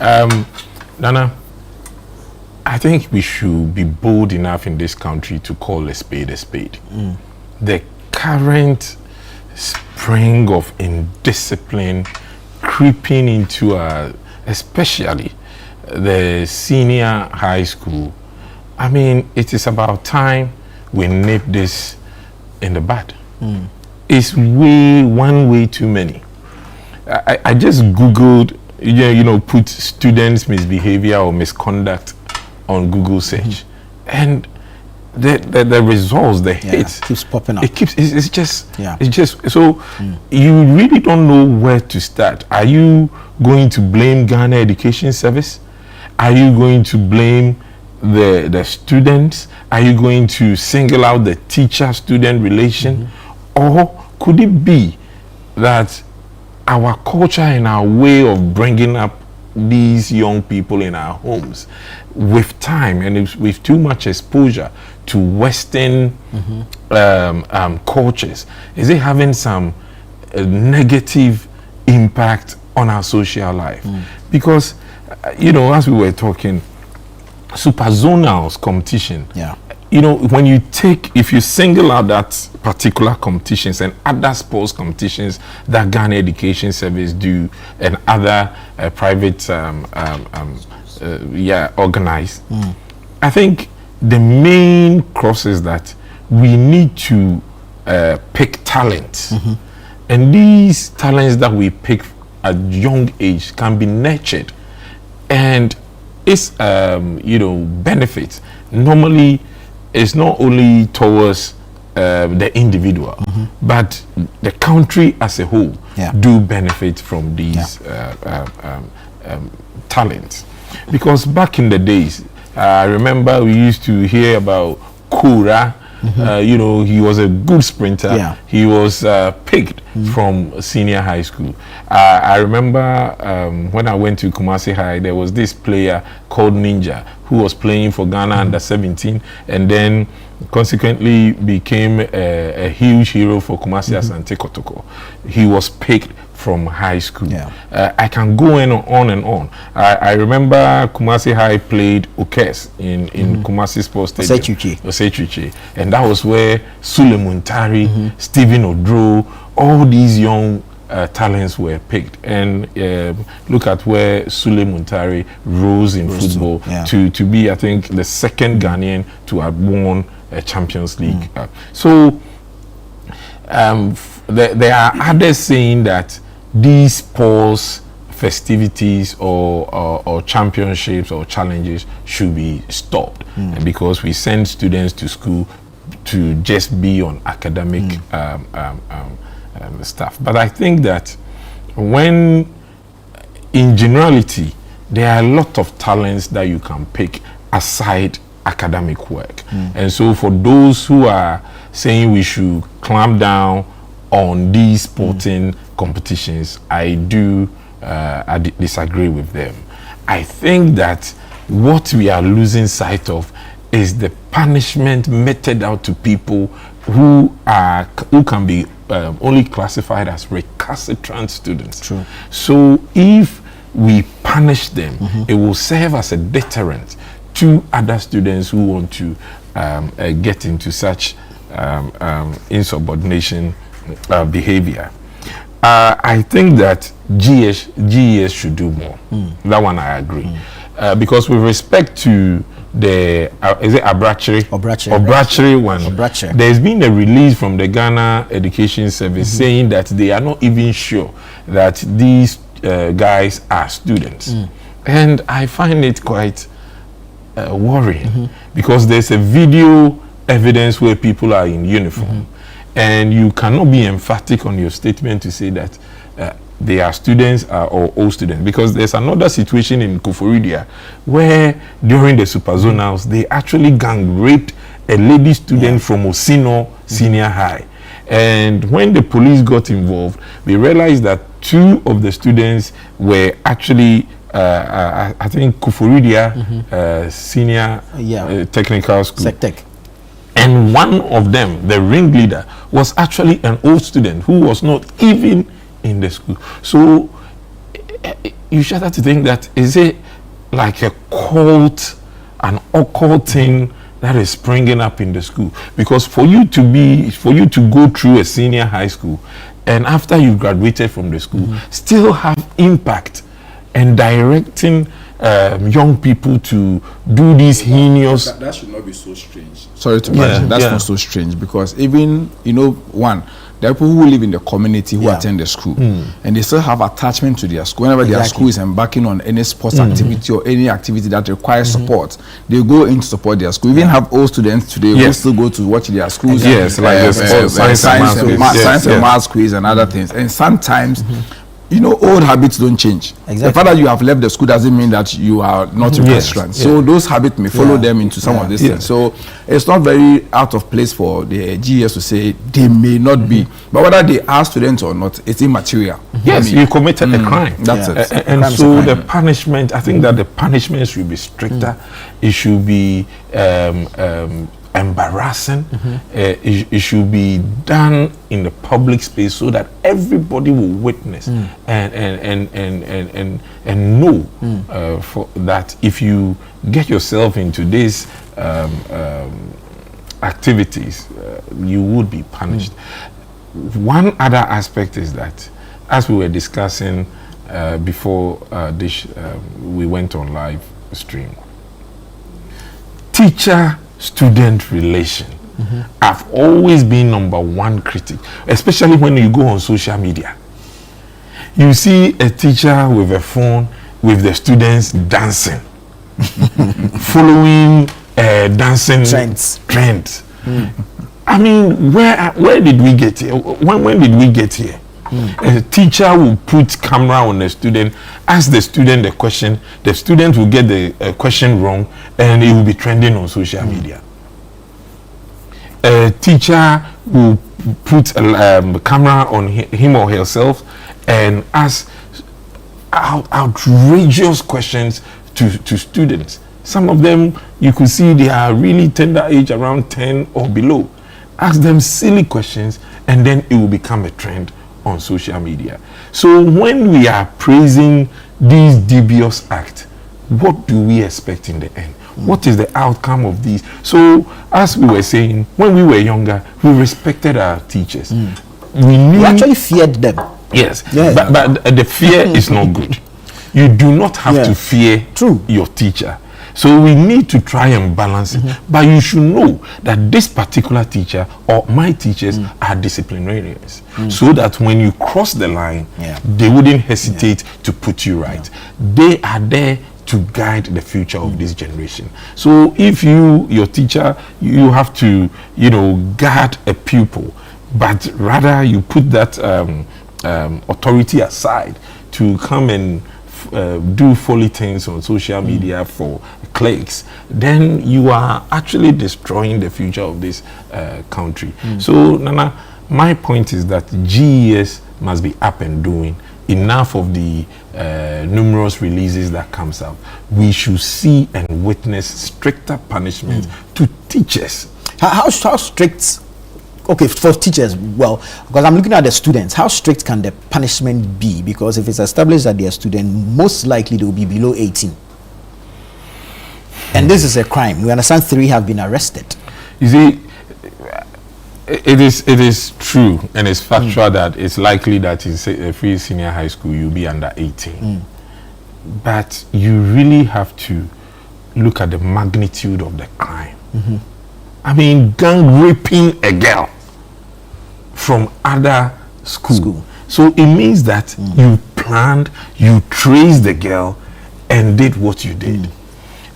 Nana, I think we should be bold enough in this country to call a spade a spade. The current spring of indiscipline creeping into especially the senior high school. I mean, it is about time we nip this in the bud. It's one way too many. I just Googled, put students' misbehavior or misconduct on Google search, and the results, the hits keeps popping up. It's just so you really don't know where to start. Are you going to blame Ghana Education Service? Are you going to blame the students? Are you going to single out the teacher-student relation? Or could it be that our culture and our way of bringing up these young people in our homes with time and with too much exposure to Western cultures, is it having some negative impact on our social life? Because, as we were talking, superzonals competition, if you single out that particular competitions and other sports competitions that Ghana Education Service do and other private organize, I think the main cross is that we need to pick talent, and these talents that we pick at young age can be nurtured, and its benefits normally is not only towards the individual, but the country as a whole do benefit from these talents. Because back in the days, I remember we used to hear about Kura. He was a good sprinter. He was picked from senior high school. I remember when I went to Kumasi High, there was this player called Ninja who was playing for Ghana under 17, and then consequently became a huge hero for Kumasi Asante Kotoko. He was picked from high school. I can go on and on. I remember Kumasi High played Okes in Kumasi Sports Stadium. Osechuche. And that was where Sule Muntari, Stephen Odro, all these young talents were picked. And look at where Sule Muntari rose in football to be, I think, the second Ghanaian to have won a Champions League. So there are others saying that these sports festivities or championships or challenges should be stopped because we send students to school to just be on academic stuff. But I think that when in generality there are a lot of talents that you can pick aside academic work, and so for those who are saying we should clamp down on these sporting competitions, I disagree with them. I think that what we are losing sight of is the punishment meted out to people who can be only classified as recalcitrant students. True. So if we punish them, it will serve as a deterrent to other students who want to get into such insubordination behavior. I think that GES should do more. That one I agree. Because with respect to the is it Abrachiri one, there's been a release from the Ghana Education Service saying that they are not even sure that these guys are students, and I find it quite worrying because there's a video evidence where people are in uniform, and you cannot be emphatic on your statement to say that they are students or old students, because there's another situation in Kufuridia where during the superzonals they actually gang raped a lady student from Osino Senior High, and when the police got involved, they realized that two of the students were actually I think Kufuridia Senior Technical School. Sectech. And one of them, the ringleader, was actually an old student who was not even in the school. So, you start to think that, is it like a cult, an occult thing that is springing up in the school? Because for you to go through a senior high school, and after you graduated from the school, still have impact and directing young people to do these heinous. That should not be so strange. Sorry to mention, that's not so strange, because even, one, there are people who live in the community who attend the school, and they still have attachment to their school. Whenever their school is embarking on any sports activity or any activity that requires support, they go in to support their school. We even have old students today who still go to watch their schools. Yes, like science and math quiz and other things. And sometimes, old habits don't change. Exactly. The fact that you have left the school doesn't mean that you are not a restaurant. So those habits may follow them into some of these things. So it's not very out of place for the GES to say they may not be. But whether they are students or not, it's immaterial. Yes, you committed a crime. That's it. And so the punishment, I think that the punishment should be stricter. It should be embarrassing. It should be done in the public space so that everybody will witness and know for that if you get yourself into these activities, you would be punished. One other aspect is that, as we were discussing before we went on live stream, teacher-student relation. I've always been number one critic, especially when you go on social media. You see a teacher with a phone with the students dancing, following dancing trends. I mean, where did we get here? When did we get here? A teacher will put camera on a student, ask the student a question, the student will get the question wrong, and it will be trending on social media. A teacher will put a camera on him or herself and ask outrageous questions to students. Some of them, you could see they are really tender age, around 10 or below. Ask them silly questions, and then it will become a trend on social media. So when we are praising these dubious acts, what do we expect in the end? What is the outcome of these? So, as we were saying, when we were younger, we respected our teachers. We actually feared them. Yes, but the fear is not good. You do not have to fear your teacher. So we need to try and balance it. But you should know that this particular teacher or my teachers are disciplinarians. So that when you cross the line, they wouldn't hesitate to put you right. They are there to guide the future of this generation. So if your teacher, you have to, guard a pupil, but rather you put that authority aside to come and do folly things on social media for clicks, then you are actually destroying the future of this country. So, Nana, my point is that GES must be up and doing. Enough of the numerous releases that comes out. We should see and witness stricter punishment to teachers. How strict? Okay, for teachers, well, because I'm looking at the students, how strict can the punishment be? Because if it's established that they are student, most likely they will be below 18. And this is a crime. We understand 3 have been arrested. You see, it is true and it's factual that it's likely that in a free senior high school you'll be under 18. But you really have to look at the magnitude of the crime. I mean, gang raping a girl from other school. So it means that you planned, you traced the girl and did what you did.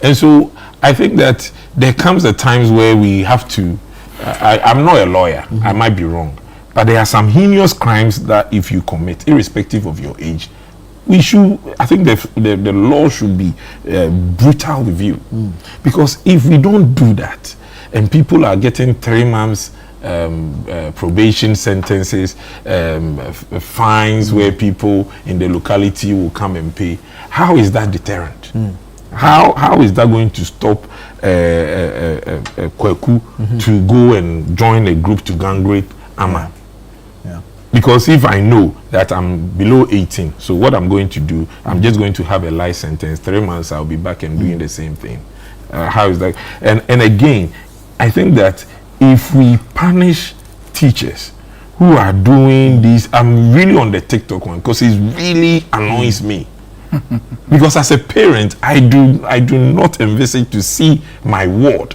And so I think that there comes a times where we have to, I'm not a lawyer, I might be wrong, but there are some heinous crimes that if you commit, irrespective of your age, I think the law should be brutal with you. Because if we don't do that, and people are getting 3 months probation sentences, fines where people in the locality will come and pay, how is that deterrent? How is that going to stop Kweku to go and join a group to gang rape Ama? Because if I know that I'm below 18, so what I'm going to do, I'm just going to have a life sentence. 3 months, I'll be back and doing the same thing. How is that? And again, I think that if we punish teachers who are doing this, I'm really on the TikTok one because it really annoys me. Because as a parent, I do not envisage to see my ward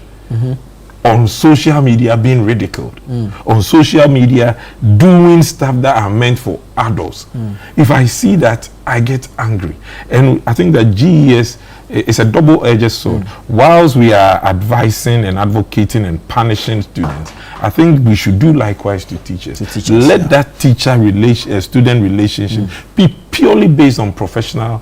on social media being ridiculed, on social media doing stuff that are meant for adults. If I see that, I get angry. And I think that GES is a double-edged sword. Whilst we are advising and advocating and punishing students, I think we should do likewise to teachers. Let that teacher-student relationship be purely based on professional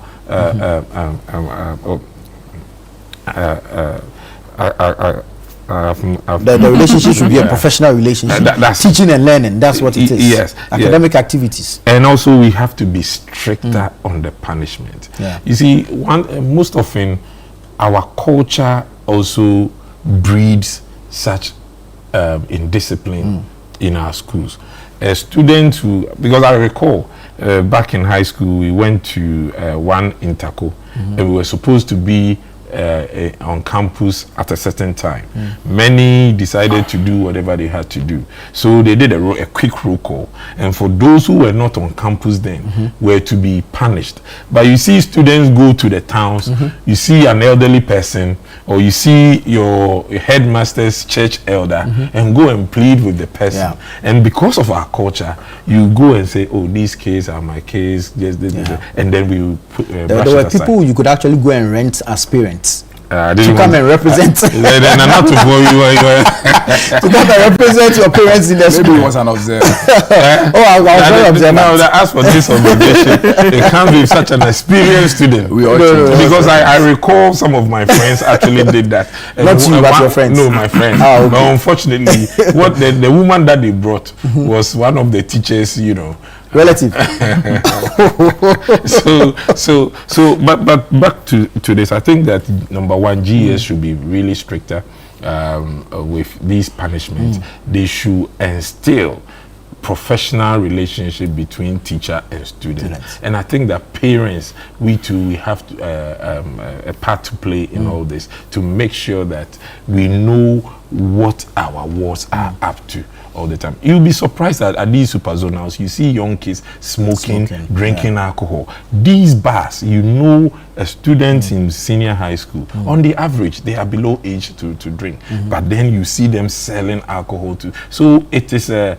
the relationship should be a professional relationship. That's teaching and learning, that's what it is. Yes. Academic activities. And also we have to be stricter on the punishment. You see, most often our culture also breeds such indiscipline in our schools. A student who, because I recall back in high school, we went to one interco and we were supposed to be on campus at a certain time. Many decided to do whatever they had to do, so they did a quick roll call, and for those who were not on campus then were to be punished. But you see students go to the towns, you see an elderly person, or you see your headmaster's church elder and go and plead with the person, and because of our culture you go and say, oh, these kids are my kids, yes, and then we will put there were people you could actually go and rent as parents to come and represent to come and represent your parents in the school. Maybe he was an observer. I was very observant. Now, as for this observation, it can't be such an experienced student. Because I recall some of my friends actually did that. Not you, but your friends. No, my friends. Okay. But unfortunately, what the woman that they brought was one of the teachers, you know, relative. But back to this, I think that number one, GES should be really stricter with these punishments. They should instill professional relationship between teacher and student. And I think that parents, we have to, a part to play in all this to make sure that we know what our wards are up to all the time. You'll be surprised that at these super zonals, you see young kids smoking, drinking alcohol. These bars, you know, a student in senior high school, on the average, they are below age to drink. But then you see them selling alcohol too. So it is a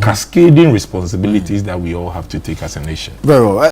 cascading responsibilities that we all have to take as a nation. Very well.